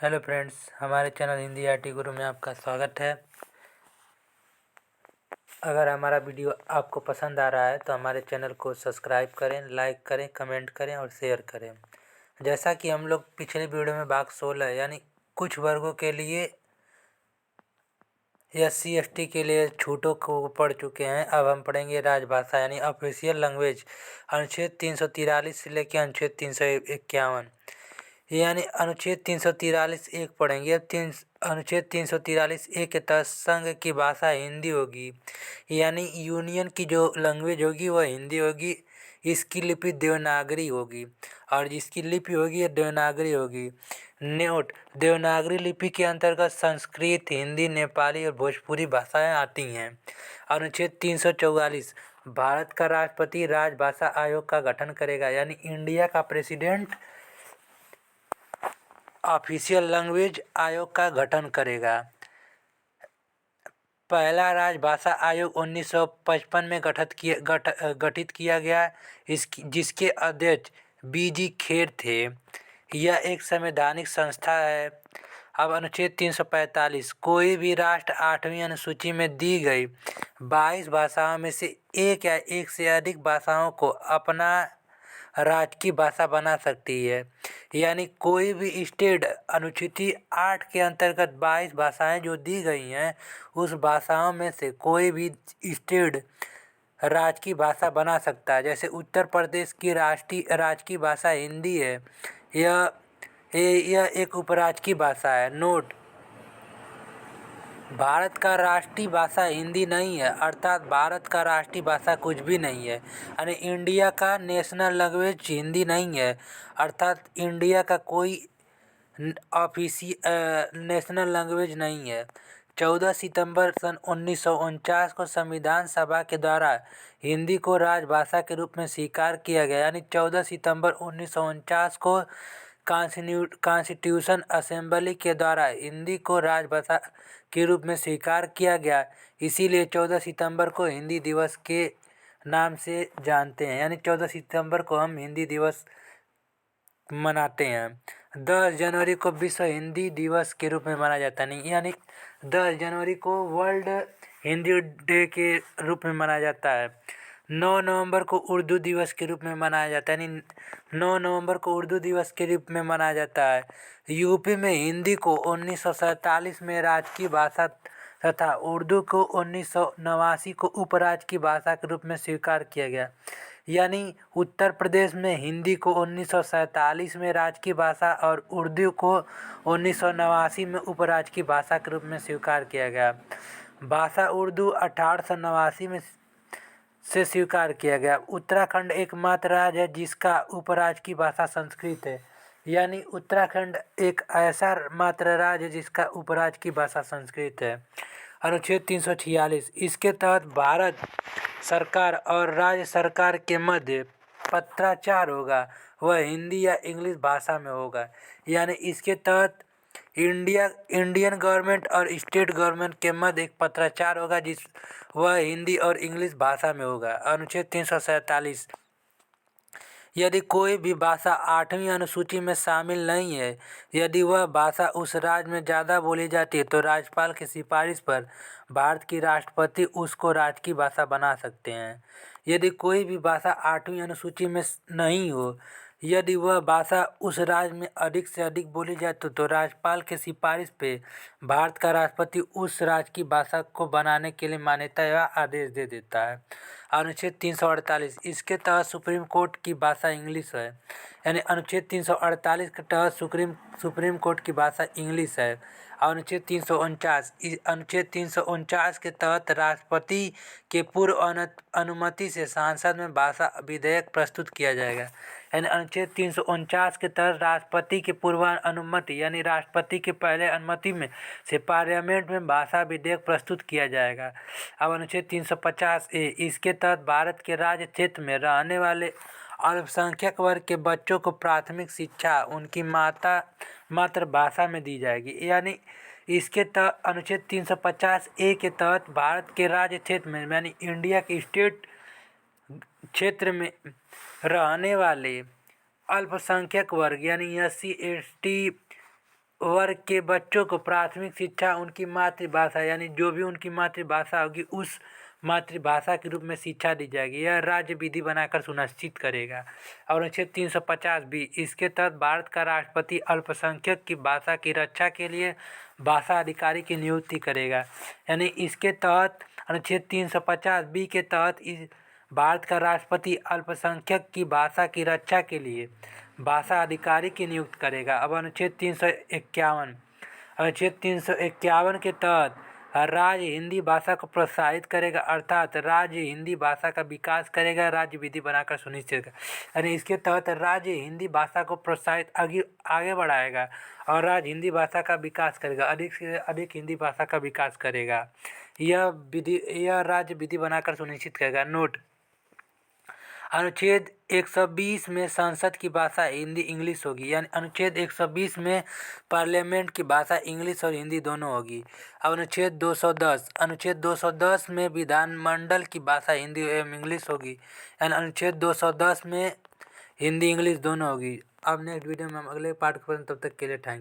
Hello friends, हमारे channel Hindi IT गुरु में आपका स्वागत है। अगर हमारा वीडियो आपको पसंद आ रहा है तो हमारे चैनल को सब्सक्राइब करें, लाइक करें, कमेंट करें और शेयर करें। जैसा कि हम लोग पिछले वीडियो में भाग 16 यानी कुछ वर्गों के लिए SC/ST के लिए छूटों को पढ़ चुके हैं। अब हम पढ़ेंगे राजभाषा यानी ऑफिशियल लैंग्वेज, अनुच्छेद 343 से लेकर अनुच्छेद 351 यानी अनुच्छेद 343 एक पढ़ेंगे। अब अनुच्छेद 343 एक के तहत संघ की भाषा हिंदी होगी, यानी यूनियन की जो लैंग्वेज होगी वह हिंदी होगी। इसकी लिपि देवनागरी होगी और जिसकी लिपि होगी देवनागरी होगी। नोट: देवनागरी लिपि के अंतर्गत संस्कृत, हिंदी, नेपाली और भोजपुरी भाषाएं आती हैं। अनुच्छेद 344 भारत का राष्ट्रपति राजभाषा आयोग का गठन करेगा, यानी इंडिया का प्रेसिडेंट ऑफिशियल लैंग्वेज आयोग का गठन करेगा। पहला राजभाषा आयोग 1955 में गठित किया गया, जिसके अध्यक्ष BG खेर थे। यह एक संवैधानिक संस्था है। अब अनुच्छेद 345 कोई भी राष्ट्र 8वीं अनुसूची में दी गई 22 भाषाओं में से एक या एक से अधिक भाषाओं को अपना राज्य की भाषा बना सकती है, यानी कोई भी स्टेट अनुसूची 8 के अंतर्गत 22 भाषाएं जो दी गई हैं उस भाषाओं में से कोई भी स्टेट राज्य की भाषा बना सकता है। जैसे उत्तर प्रदेश की राज्य की भाषा हिंदी है। यह एक उपराज्य की भाषा है। नोट: भारत का राष्ट्रीय भाषा हिंदी नहीं है, अर्थात भारत का राष्ट्रीय भाषा कुछ भी नहीं है। यानी इंडिया का नेशनल लैंग्वेज हिंदी नहीं है, अर्थात इंडिया का कोई नेशनल लैंग्वेज नहीं है। 14 सितंबर सन 1949 को संविधान सभा के द्वारा हिंदी को राजभाषा के रूप में स्वीकार किया गया, यानी 14 सितंबर 1949 को कॉन्स्टिट्यूशन असेंबली के द्वारा हिंदी को राजभाषा के रूप में स्वीकार किया गया। इसीलिए 14 सितंबर को हिंदी दिवस के नाम से जानते हैं, यानी 14 सितंबर को हम हिंदी दिवस मनाते हैं। 10 जनवरी को विश्व हिंदी दिवस के रूप में मनाया जाता है, नहीं यानी 10 जनवरी को वर्ल्ड हिंदी डे के रूप में मनाया जाता है। 9 नवंबर को उर्दू दिवस के रूप में मनाया जाता है, यानी 9 नवंबर को उर्दू दिवस के रूप में मनाया जाता है। यूपी में हिंदी को 1947 में राजकीय भाषा तथा उर्दू को 1989 को उपराज्य की भाषा के रूप में स्वीकार किया गया, यानी उत्तर प्रदेश में हिंदी को 1947 में राजकीय भाषा और उर्दू को 1989 में उपराज्य की भाषा के रूप में स्वीकार किया गया। भाषा उर्दू 1889 में से स्वीकार किया गया। उत्तराखंड एकमात्र राज्य है जिसका उपराज्य की भाषा संस्कृत है, यानी उत्तराखंड एक ऐसा मात्र राज्य है जिसका उपराज्य की भाषा संस्कृत है। अनुच्छेद 346 इसके तहत भारत सरकार और राज्य सरकार के मध्य पत्राचार होगा, वह हिंदी या इंग्लिश भाषा में होगा, यानी इसके तहत इंडियन गवर्नमेंट और स्टेट गवर्नमेंट के मध्य एक पत्राचार होगा वह हिंदी और इंग्लिश भाषा में होगा। अनुच्छेद 347 यदि कोई भी भाषा 8वीं अनुसूची में शामिल नहीं है, यदि वह भाषा उस राज्य में ज़्यादा बोली जाती है तो राज्यपाल की सिफारिश पर भारत की राष्ट्रपति उसको राज्य की भाषा बना सकते हैं। यदि कोई भी भाषा 8वीं अनुसूची में नहीं हो, यदि वह भाषा उस राज्य में अधिक से अधिक बोली जाए तो राज्यपाल के सिफारिश पे भारत का राष्ट्रपति उस राज्य की भाषा को बनाने के लिए मान्यता या आदेश दे देता है। अनुच्छेद 348 इसके तहत सुप्रीम कोर्ट की भाषा इंग्लिश है, यानी अनुच्छेद 348 के तहत सुप्रीम कोर्ट की भाषा इंग्लिश है। अनुच्छेद 349 के तहत राष्ट्रपति के पूर्व अनुमति से संसद में भाषा विधेयक प्रस्तुत किया जाएगा, यानी अनुच्छेद 349 के तहत राष्ट्रपति के पूर्व अनुमति यानी राष्ट्रपति के पहले अनुमति में से पार्लियामेंट में भाषा विधेयक प्रस्तुत किया जाएगा। अब अनुच्छेद 350A इसके तहत भारत के राज्य क्षेत्र में रहने वाले अल्पसंख्यक वर्ग के बच्चों को प्राथमिक शिक्षा उनकी मातृभाषा में दी जाएगी, यानी इसके तहत अनुच्छेद 350A के तहत भारत के राज्य क्षेत्र में यानी इंडिया के स्टेट क्षेत्र में रहने वाले अल्पसंख्यक वर्ग यानी SC/ST वर्ग के बच्चों को प्राथमिक शिक्षा उनकी मातृभाषा यानी जो भी उनकी मातृभाषा होगी उस मातृभाषा के रूप में शिक्षा दी जाएगी। यह राज्य विधि बनाकर सुनिश्चित करेगा। और अनुच्छेद 350 बी, इसके तहत भारत का राष्ट्रपति अल्पसंख्यक की भाषा की रक्षा के लिए भाषा अधिकारी की नियुक्ति करेगा। यानी इसके तहत अनुच्छेद 350 बी के तहत इस भारत का राष्ट्रपति अल्पसंख्यक की भाषा की रक्षा के लिए भाषा अधिकारी की नियुक्त करेगा। अब अनुच्छेद 351 के तहत राज्य हिंदी भाषा को प्रोत्साहित करेगा, अर्थात राज्य हिंदी भाषा का विकास करेगा, राज्य विधि बनाकर सुनिश्चित करेगा। यानी इसके तहत राज्य हिंदी भाषा को प्रोत्साहित आगे बढ़ाएगा और राज्य हिंदी भाषा का विकास करेगा, अधिक से अधिक हिंदी भाषा का विकास करेगा। यह राज्य विधि बनाकर सुनिश्चित करेगा। नोट, अनुच्छेद 120 में संसद की भाषा हिंदी इंग्लिश होगी। यानी अनुच्छेद 120 में पार्लियामेंट की भाषा इंग्लिश और हिंदी दोनों होगी। अब अनुच्छेद 210 में विधानमंडल की भाषा हिंदी एवं इंग्लिश होगी। यानी अनुच्छेद 210 में हिंदी इंग्लिश दोनों होगी। अब नेक्स्ट वीडियो में हम अगले पार्ट को, तब तक के लिए थैंक यू।